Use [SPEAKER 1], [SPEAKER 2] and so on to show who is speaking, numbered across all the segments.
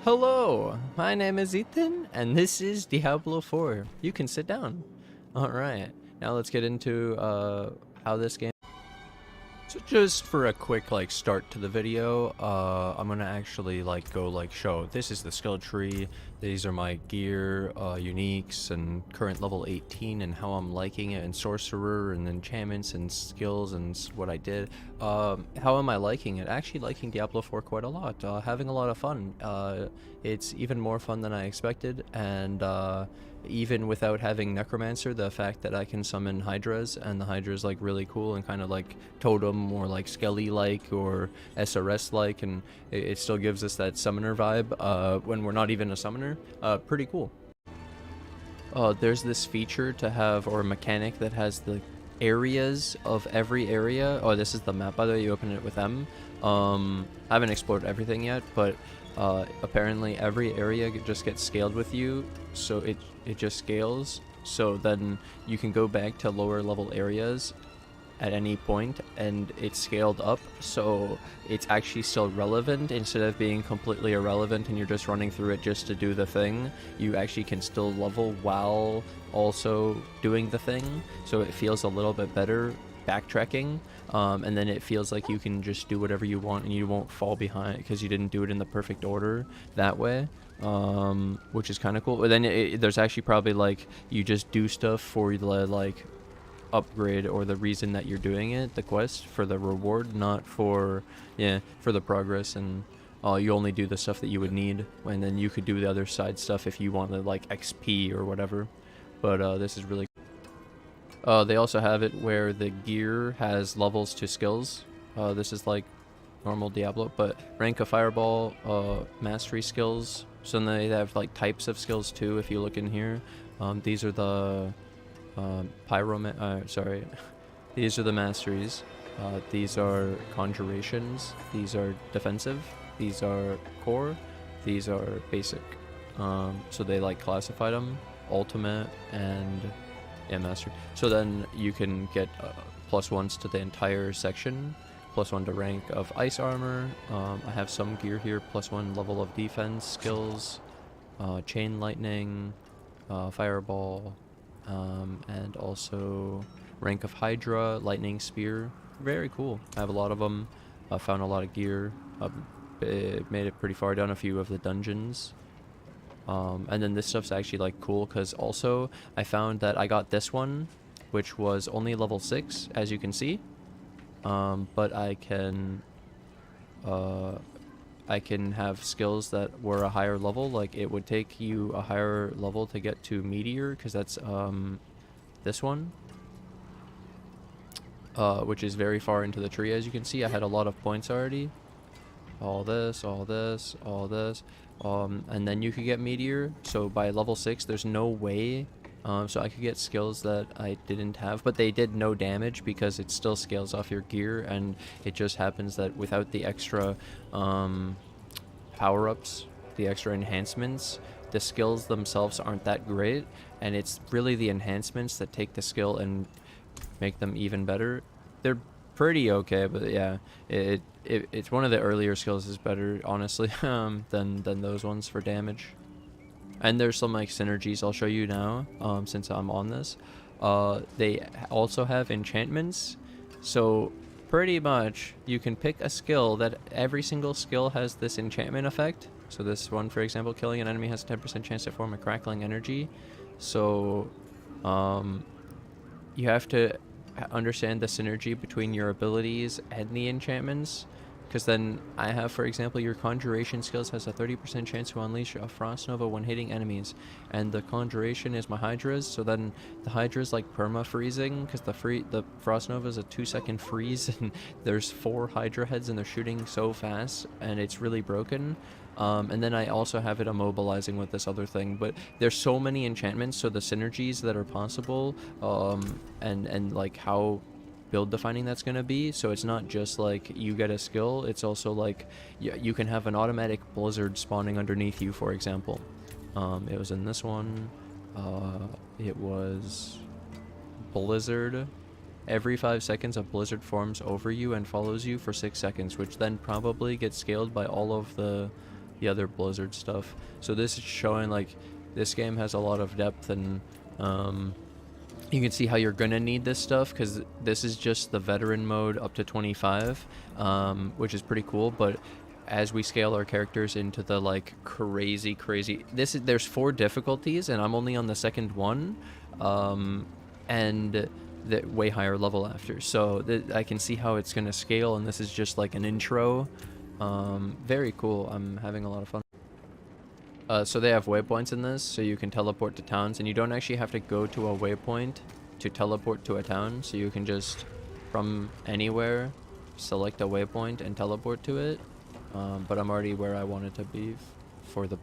[SPEAKER 1] Hello, my name is Ethan, and this is Diablo 4. You can sit down. Alright, now let's get into how this game... So just for a quick start to the video, I'm gonna actually go show this is the skill tree, these are my gear, uniques, and current level 18 and how I'm liking it, and sorcerer and enchantments and skills and what I did. How am I liking it? Actually liking Diablo 4 quite a lot, having a lot of fun. It's even more fun than I expected, and even without having Necromancer, the fact that I can summon Hydras, and the Hydra's really cool and kind of totem or Skelly or SRS and it still gives us that summoner vibe when we're not even a summoner. Pretty cool. There's this feature to have, or a mechanic that has the areas of every area. Oh, this is the map, by the way. You open it with M. I haven't explored everything yet, but apparently every area just gets scaled with you, so it just scales, so then you can go back to lower level areas at any point and it's scaled up, so it's actually still relevant instead of being completely irrelevant and you're just running through it just to do the thing. You actually can still level while also doing the thing, so it feels a little bit better backtracking, and then it feels like you can just do whatever you want and you won't fall behind because you didn't do it in the perfect order that way, which is kind of cool. But then there's actually probably you just do stuff for the upgrade or the reason that you're doing it, the quest, for the reward, not for for the progress, and you only do the stuff that you would need, and then you could do the other side stuff if you wanted XP or whatever. But this is really they also have it where the gear has levels to skills. This is like normal Diablo, but rank of fireball, mastery skills. So then they have types of skills too. If you look in here, these are the these are the masteries. These are conjurations. These are defensive. These are core. These are basic. So they classify them ultimate and mastery. So then you can get +1s to the entire section, +1 to rank of ice armor. I have some gear here, +1 level of defense skills, chain lightning, fireball, and also rank of Hydra, lightning spear. Very cool. I have a lot of them. I found a lot of gear. Made it pretty far down a few of the dungeons. And then this stuff's actually cool because also I found that I got this one, which was only level 6, as you can see. But I can have skills that were a higher level. It would take you a higher level to get to Meteor, because that's this one, which is very far into the tree. As you can see, I had a lot of points already. All this, all this, all this. And then you could get Meteor. So by level 6, there's no way. So I could get skills that I didn't have, but they did no damage because it still scales off your gear, and it just happens that without the extra power-ups, the extra enhancements, the skills themselves aren't that great, and it's really the enhancements that take the skill and make them even better. They're pretty okay, but yeah, it's one of the earlier skills is better, honestly, than those ones for damage. And there's some synergies I'll show you now, since I'm on this. They also have enchantments, so pretty much you can pick a skill that every single skill has this enchantment effect. So this one, for example, killing an enemy has a 10% chance to form a crackling energy. So you have to understand the synergy between your abilities and the enchantments, because then I have, for example, your conjuration skills has a 30% chance to unleash a frost nova when hitting enemies, and the conjuration is my hydras, so then the hydras perma freezing, because the frost nova is a 2-second freeze and there's 4 hydra heads and they're shooting so fast and it's really broken. And then I also have it immobilizing with this other thing, but there's so many enchantments, so the synergies that are possible, and how build defining that's going to be. So it's not just you get a skill, it's also you can have an automatic blizzard spawning underneath you, for example. It was in this one, it was blizzard. Every 5 seconds a blizzard forms over you and follows you for 6 seconds, which then probably gets scaled by all of the the other Blizzard stuff. So this is showing like this game has a lot of depth, and you can see how you're gonna need this stuff, because this is just the veteran mode up to 25, which is pretty cool. But as we scale our characters into the like crazy, there's 4 difficulties, and I'm only on the second one, and the way higher level after. So I can see how it's gonna scale, and this is just like an intro. Very cool. I'm having a lot of fun. So they have waypoints in this, so you can teleport to towns, and you don't actually have to go to a waypoint to teleport to a town. So you can just, from anywhere, select a waypoint and teleport to it. But I'm already where I wanted to be for the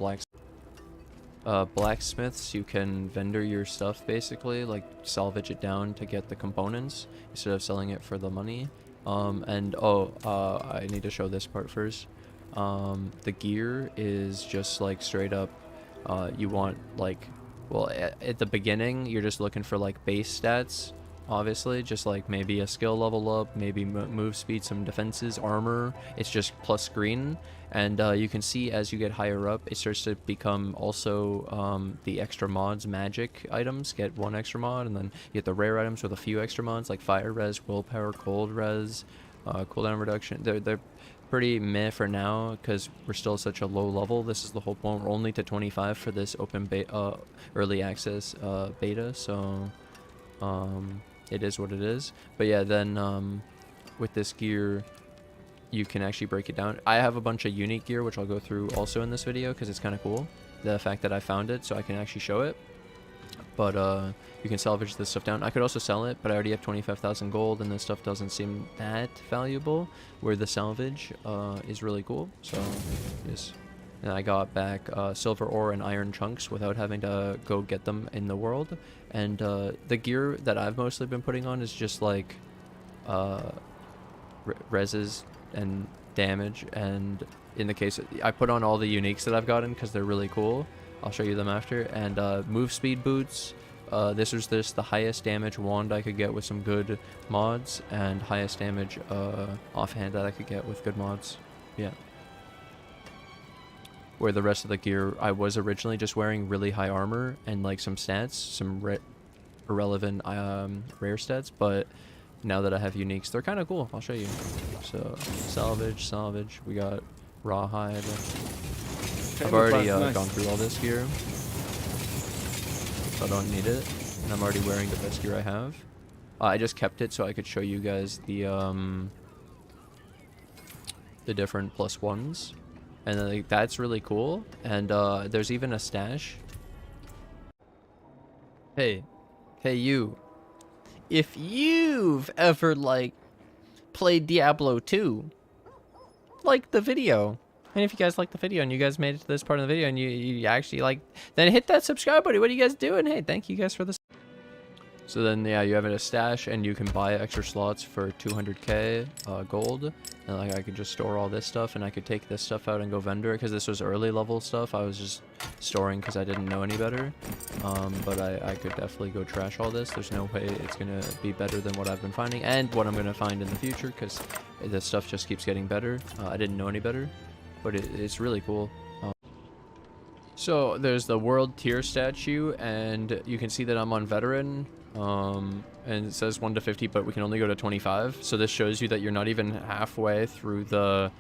[SPEAKER 1] blacksmiths. You can vendor your stuff, basically, like salvage it down to get the components instead of selling it for the money. I need to show this part first. The gear is just like straight up, you want like, well, at the beginning you're just looking for like base stats, obviously, just like maybe a skill level up, maybe move speed, some defenses, armor. It's just plus green, and you can see as you get higher up, it starts to become also the extra mods. Magic items get 1 extra mod, and then you get the rare items with a few extra mods like fire res, willpower, cold res, cooldown reduction. They're pretty meh for now because we're still such a low level. This is the whole point. We're only to 25 for this open early access beta, so it is what it is. But yeah, then with this gear, you can actually break it down. I have a bunch of unique gear, which I'll go through also in this video because it's kind of cool, the fact that I found it, so I can actually show it. But you can salvage this stuff down. I could also sell it, but I already have 25,000 gold, and this stuff doesn't seem that valuable, where the salvage is really cool. So yes. And I got back silver ore and iron chunks without having to go get them in the world. And the gear that I've mostly been putting on is just like reses and damage. And in the case, I put on all the uniques that I've gotten because they're really cool. I'll show you them after. And move speed boots. This was the highest damage wand I could get with some good mods, and highest damage offhand that I could get with good mods. Yeah. Where the rest of the gear, I was originally just wearing really high armor and like some stats, some irrelevant rare stats, but now that I have uniques, they're kind of cool. I'll show you. So salvage. We got rawhide. I've already gone through all this gear, so I don't need it, and I'm already wearing the best gear I have. I just kept it so I could show you guys the different +1s. And like, that's really cool. And there's even a stash. Hey you. If you've ever like played Diablo 2, like the video. And if you guys like the video and you guys made it to this part of the video and you actually like, then hit that subscribe button. What are you guys doing? Hey, thank you guys for this. So then, yeah, you have it a stash, and you can buy extra slots for 200k gold. And like, I could just store all this stuff, and I could take this stuff out and go vendor it, because this was early level stuff. I was just storing because I didn't know any better. But I could definitely go trash all this. There's no way it's gonna be better than what I've been finding and what I'm gonna find in the future, because this stuff just keeps getting better. I didn't know any better, but it's really cool. So there's the world tier statue, and you can see that I'm on veteran. And it says 1 to 50, but we can only go to 25. So this shows you that you're not even halfway through the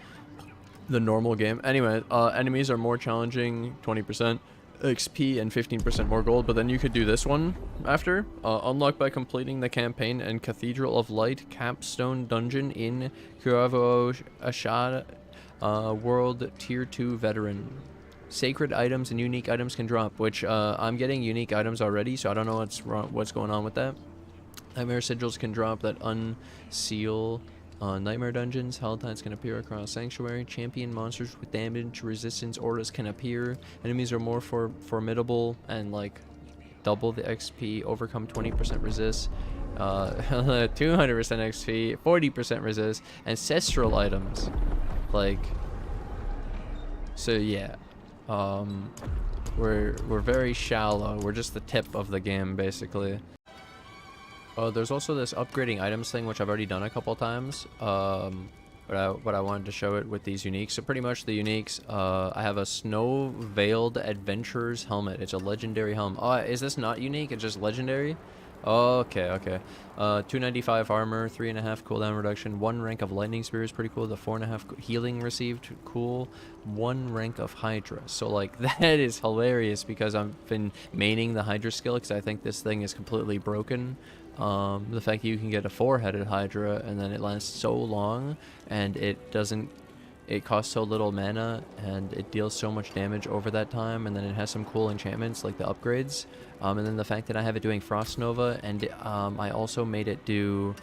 [SPEAKER 1] normal game. Anyway, enemies are more challenging, 20% XP and 15% more gold. But then you could do this one after. Unlocked by completing the campaign and Cathedral of Light capstone dungeon in Kuravo Ashad, world tier 2 veteran. Sacred items and unique items can drop, which I'm getting unique items already, so I don't know what's going on with that. Nightmare sigils can drop that unseal nightmare dungeons. Paladins can appear across sanctuary. Champion monsters with damage resistance auras can appear. Enemies are more formidable and like double the XP. Overcome 20% resist. 200% XP, 40% resist. Ancestral items, like, so yeah. We're very shallow. We're just the tip of the game, basically. There's also this upgrading items thing, which I've already done a couple times. but I wanted to show it with these uniques. So pretty much the uniques, I have a Snow Veiled Adventurer's helmet. It's a legendary helm. Oh, is this not unique? It's just legendary? Okay, okay. 295 armor, 3.5 cooldown reduction, 1 rank of lightning spear is pretty cool. The 4.5 healing received, cool. 1 rank of Hydra. So like that is hilarious because I've been maining the Hydra skill because I think this thing is completely broken. The fact that you can get a 4-headed Hydra and then it lasts so long and it costs so little mana and it deals so much damage over that time, and then it has some cool enchantments like the upgrades, and then the fact that I have it doing Frost Nova, and I also made it do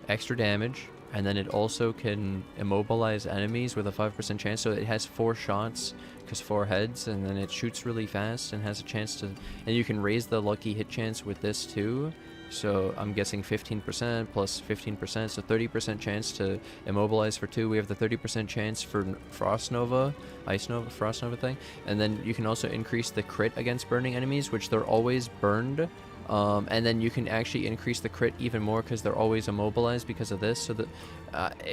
[SPEAKER 1] extra damage, and then it also can immobilize enemies with a 5% chance, so it has 4 shots because 4 heads, and then it shoots really fast and has a chance to, and you can raise the lucky hit chance with this too. So I'm guessing 15% plus 15%, so 30% chance to immobilize for 2. We have the 30% chance for Frost Nova, Ice Nova, Frost Nova thing. And then you can also increase the crit against burning enemies, which they're always burned. And then you can actually increase the crit even more because they're always immobilized because of this. So that,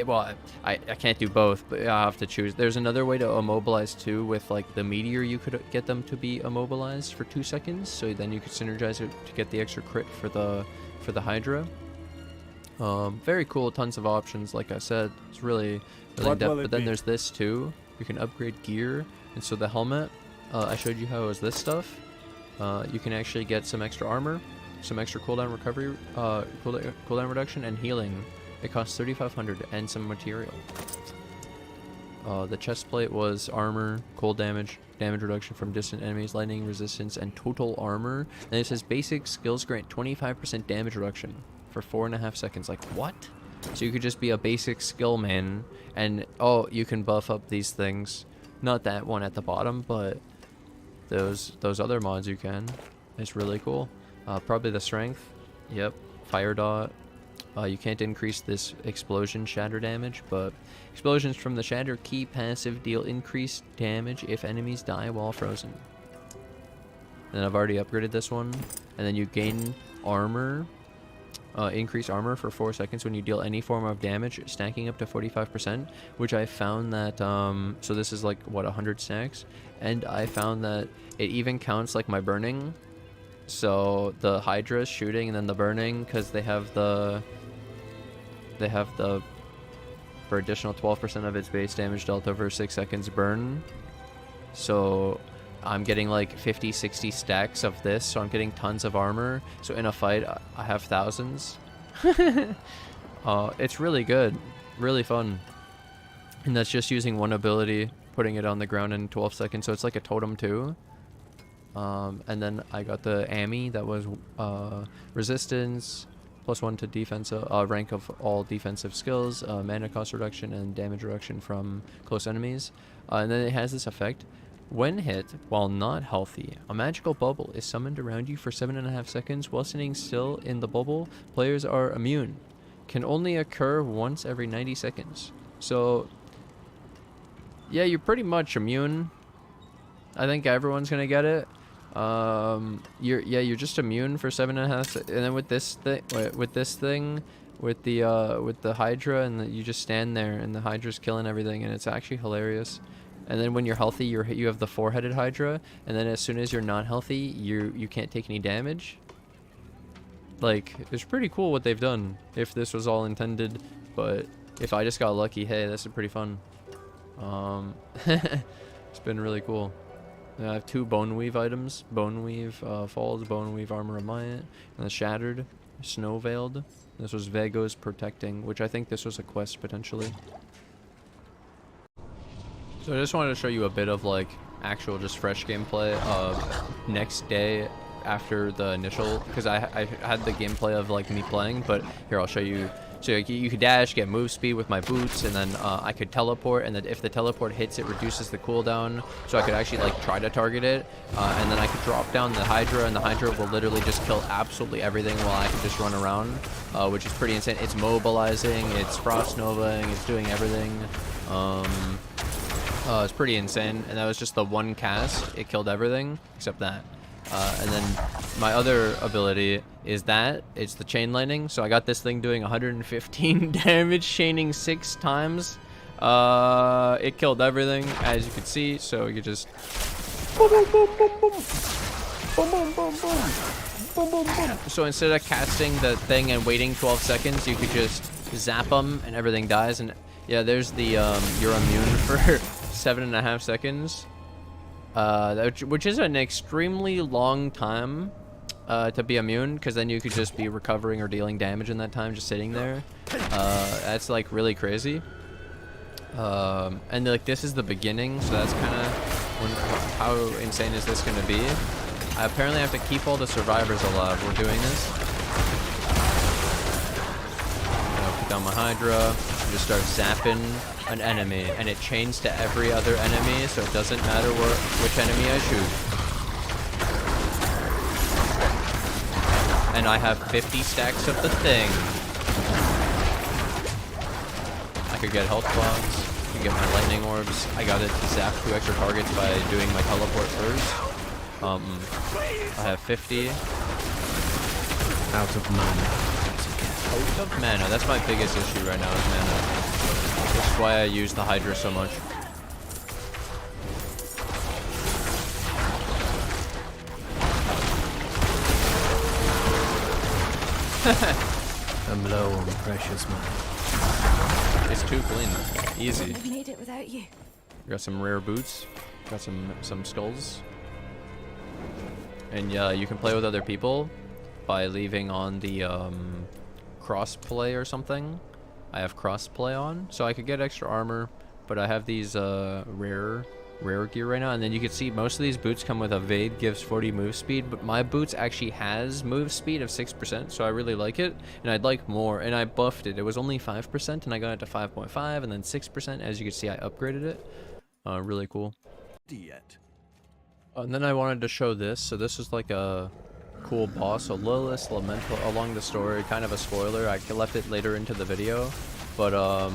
[SPEAKER 1] well, I can't do both, but I have to choose. There's another way to immobilize too with like the meteor. You could get them to be immobilized for 2 seconds. So then you could synergize it to get the extra crit for the Hydra. Very cool. Tons of options. Like I said, it's really in depth. But then there's this too. You can upgrade gear. And so the helmet, I showed you how it was this stuff. You can actually get some extra armor, some extra cooldown recovery, cooldown reduction, and healing. It costs 3,500 and some material. The chest plate was armor, cold damage, damage reduction from distant enemies, lightning resistance, and total armor. And it says basic skills grant 25% damage reduction for 4.5 seconds. Like what? So you could just be a basic skill man, and oh, you can buff up these things. Not that one at the bottom, but those other mods you can. It's really cool. Probably the strength. Yep. Fire dot. You can't increase this explosion shatter damage, but explosions from the shatter key passive deal increased damage if enemies die while frozen. And I've already upgraded this one. And then you gain armor. Increase armor for 4 seconds when you deal any form of damage, stacking up to 45%, which I found that, so this is like, what, 100 stacks? And I found that it even counts like my burning. So the Hydra shooting and then the burning, because they have the, for additional 12% of its base damage dealt over 6 seconds burn. So I'm getting like 50-60 stacks of this, so I'm getting tons of armor. So in a fight, I have thousands. It's really good, really fun. And that's just using one ability, putting it on the ground in 12 seconds. So it's like a totem too. And then I got the Ami that was resistance, +1 to defensive, rank of all defensive skills, mana cost reduction, and damage reduction from close enemies. And then it has this effect. When hit, while not healthy, a magical bubble is summoned around you for 7.5 seconds. While sitting still in the bubble, players are immune. Can only occur once every 90 seconds. So, yeah, you're pretty much immune. I think everyone's gonna get it. You're just immune for 7.5. And then with this thing, with the Hydra, and you just stand there, and the Hydra's killing everything, and it's actually hilarious. And then when you're healthy, you have the 4-headed Hydra, and then as soon as you're not healthy, you can't take any damage. Like, it's pretty cool what they've done, if this was all intended, but if I just got lucky, hey, this is pretty fun. It's been really cool. I have 2 Bone Weave items. Bone Weave Falls, Bone Weave Armor of Might, and the Shattered, Snow Veiled. This was Vego's Protecting, which I think this was a quest, potentially. So I just wanted to show you a bit of like actual just fresh gameplay next day after the initial, because I had the gameplay of like me playing, but here I'll show you. So you could dash, get move speed with my boots, and then I could teleport, and then if the teleport hits, it reduces the cooldown, so I could actually like try to target it, and then I could drop down the Hydra, and the Hydra will literally just kill absolutely everything while I can just run around, which is pretty insane. It's mobilizing, it's frost novaing, it's doing everything. It's pretty insane, and that was just the one cast. It killed everything except that. And then my other ability is that it's the chain lightning. So I got this thing doing 115 damage, chaining 6 times. It killed everything, as you can see, so you just boom, boom, boom, boom, boom. Boom, boom, boom, boom. Boom, boom, boom. So instead of casting the thing and waiting 12 seconds, you could just zap them and everything dies. And yeah, there's the you're immune for 7.5 seconds, which is an extremely long time to be immune, because then you could just be recovering or dealing damage in that time just sitting there. That's like really crazy. And like this is the beginning, so that's kind of how insane is this going to be? I apparently have to keep all the survivors alive. We're doing this. I'll put down my Hydra. Just start zapping an enemy, and it chains to every other enemy, so it doesn't matter which enemy I shoot. And I have 50 stacks of the thing. I could get health bombs. I could get my lightning orbs. I got it to zap 2 extra targets by doing my teleport first. I have 50.
[SPEAKER 2] Out of mana.
[SPEAKER 1] Out of mana. That's my biggest issue right now is mana. That's why I use the Hydra so much.
[SPEAKER 2] I'm low on precious mana.
[SPEAKER 1] It's too clean. Easy.
[SPEAKER 3] I've made it without you.
[SPEAKER 1] Got some rare boots. Got some skulls. And yeah, you can play with other people by leaving on the crossplay or something. I have crossplay on, so I could get extra armor, but I have these rare gear right now. And then you can see most of these boots come with a Vade gives 40 move speed, but my boots actually has move speed of 6%, so I really like it, and I'd like more. And I buffed it. It was only 5%, and I got it to 5.5, and then 6%. As you can see, I upgraded it. Really cool. And then I wanted to show this. So this is like a cool boss. So Lilith's Lamental along the story, kind of a spoiler. I left it later into the video, but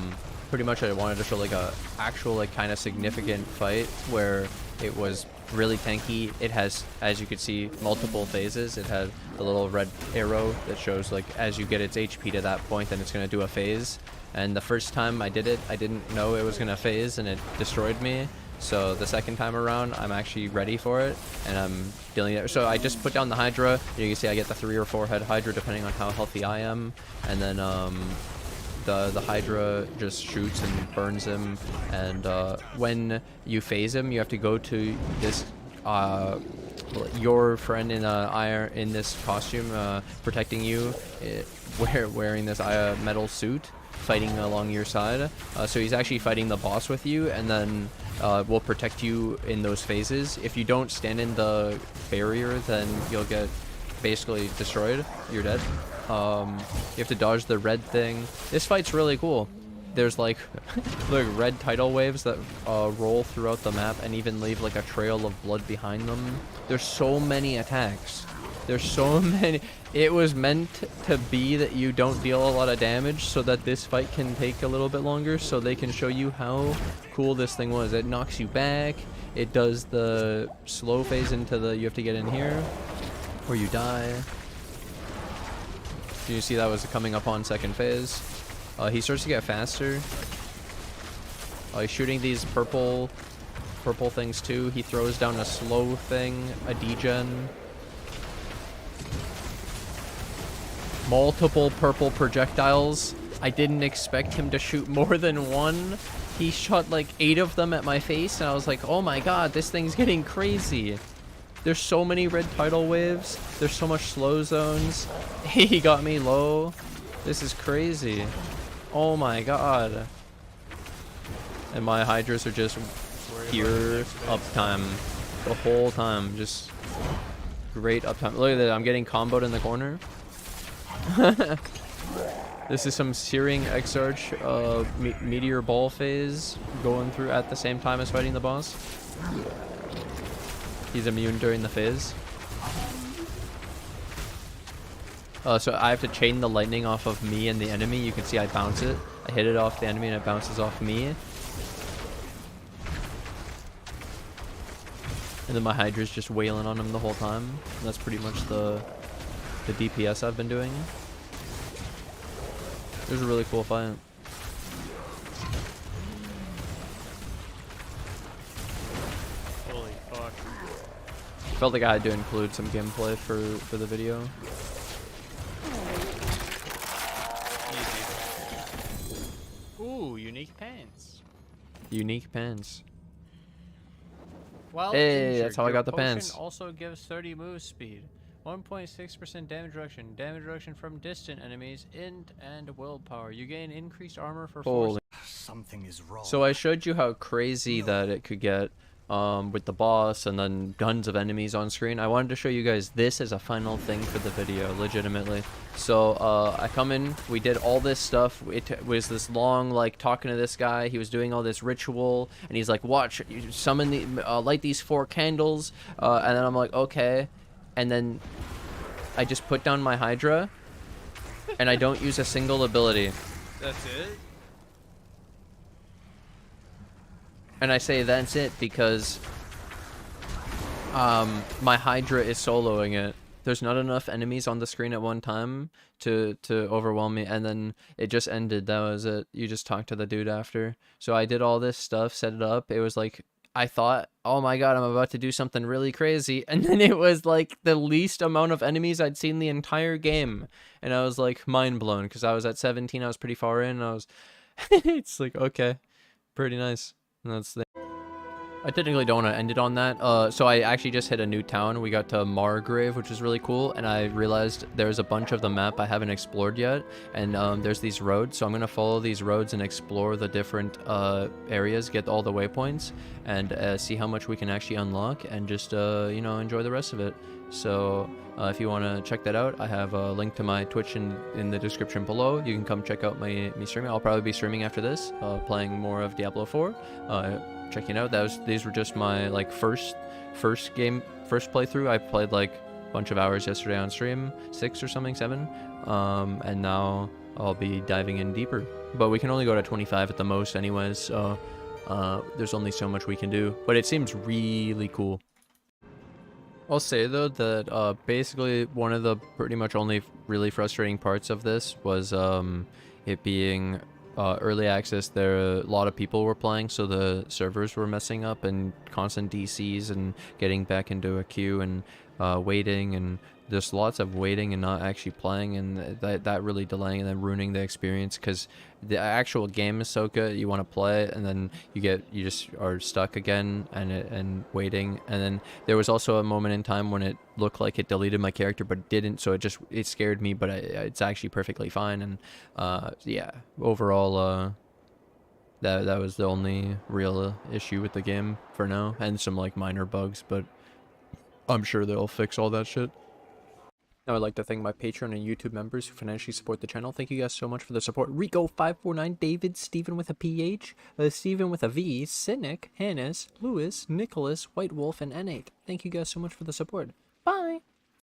[SPEAKER 1] pretty much I wanted to show like a actual like kind of significant fight where it was really tanky. It has, as you can see, multiple phases. It had a little red arrow that shows like as you get its HP to that point, then it's gonna do a phase. And the first time I did it, I didn't know it was gonna phase, and it destroyed me. So the second time around, I'm actually ready for it, and I'm dealing it. So I just put down the Hydra. You can see I get the 3 or 4 head Hydra depending on how healthy I am, and then the Hydra just shoots and burns him. And when you phase him, you have to go to this your friend in this costume, protecting you, wearing this metal suit, fighting along your side. So he's actually fighting the boss with you, and then will protect you in those phases. If you don't stand in the barrier, then you'll get basically destroyed. You're dead. You have to dodge the red thing. This fight's really cool. There's like look, red tidal waves that roll throughout the map and even leave like a trail of blood behind them. There's so many attacks. There's so many. It was meant to be that you don't deal a lot of damage so that this fight can take a little bit longer, so they can show you how cool this thing was. It knocks you back. It does the slow phase into the, you have to get in here or you die. You see that was coming up on second phase. He starts to get faster. He's shooting these purple things too. He throws down a slow thing, a degen. Multiple purple projectiles. I didn't expect him to shoot more than one. He shot like 8 of them at my face, and I was like, oh my god, this thing's getting crazy. There's so many red tidal waves. There's so much slow zones. He got me low. This is crazy. Oh my god. And my Hydras are just pure uptime the whole time. Just great uptime. Look at that. I'm getting comboed in the corner. This is some Searing Exarch Meteor Ball phase going through at the same time as fighting the boss. He's immune during the phase. So I have to chain the lightning off of me and the enemy. You can see I bounce it. I hit it off the enemy and it bounces off me. And then my Hydra's just wailing on him the whole time. And that's pretty much the DPS I've been doing. It was a really cool fight.
[SPEAKER 2] fuck.
[SPEAKER 1] Felt like I had to include some gameplay for the video.
[SPEAKER 2] Easy. Ooh, unique pants.
[SPEAKER 1] Unique pants.
[SPEAKER 2] While
[SPEAKER 1] Hey,
[SPEAKER 2] injured,
[SPEAKER 1] that's how I
[SPEAKER 2] your
[SPEAKER 1] got the
[SPEAKER 2] potion
[SPEAKER 1] pants.
[SPEAKER 2] also gives 30 move speed, 1.6% damage reduction from distant enemies, and willpower. You gain increased armor for
[SPEAKER 1] Holy.
[SPEAKER 3] Something is wrong.
[SPEAKER 1] So I showed you how crazy that it could get with the boss and then tons of enemies on screen. I wanted to show you guys this as a final thing for the video, legitimately. So I come in, we did all this stuff. It was this long, like, talking to this guy. He was doing all this ritual, and he's like, watch, you summon the, light these 4 candles, and then I'm like, okay. And then I just put down my Hydra, and I don't use a single ability.
[SPEAKER 2] That's it?
[SPEAKER 1] And I say that's it because my Hydra is soloing it. There's not enough enemies on the screen at one time to overwhelm me, and then it just ended. That was it. You just talk to the dude after. So I did all this stuff, set it up. It was like, I thought, oh my god, I'm about to do something really crazy, and then it was like the least amount of enemies I'd seen the entire game, and I was like mind blown because I was at 17. I was pretty far in, and I was it's like, okay, pretty nice. And that's the I technically don't want to end it on that. So I actually just hit a new town. We got to Margrave, which is really cool, and I realized there's a bunch of the map I haven't explored yet, and there's these roads, so I'm gonna follow these roads and explore the different areas, get all the waypoints, and see how much we can actually unlock, and just you know, enjoy the rest of it. So if you want to check that out, I have a link to my Twitch in the description below. You can come check out me streaming. I'll probably be streaming after this, playing more of Diablo 4. Checking out, these were just my like first playthrough. I played like a bunch of hours yesterday on stream, 6 or something, 7, and now I'll be diving in deeper. But we can only go to 25 at the most anyways, so there's only so much we can do. But it seems really cool. I'll say though that basically one of the pretty much only really frustrating parts of this was it being early access. A lot of people were playing, so the servers were messing up and constant DCs and getting back into a queue and waiting, and there's lots of waiting and not actually playing, and that really delaying and then ruining the experience, because the actual game is so good, you want to play it, and then you just are stuck again and waiting. And then there was also a moment in time when it looked like it deleted my character, but it didn't, so it scared me, but it's actually perfectly fine. And yeah, overall that was the only real issue with the game for now, and some like minor bugs, but I'm sure they'll fix all that shit. Now I'd like to thank my Patreon and YouTube members who financially support the channel. Thank you guys so much for the support. Rico549, David, Stephen with a PH, Stephen with a V, Cynic, Hannes, Lewis, Nicholas, White Wolf, and N8. Thank you guys so much for the support. Bye!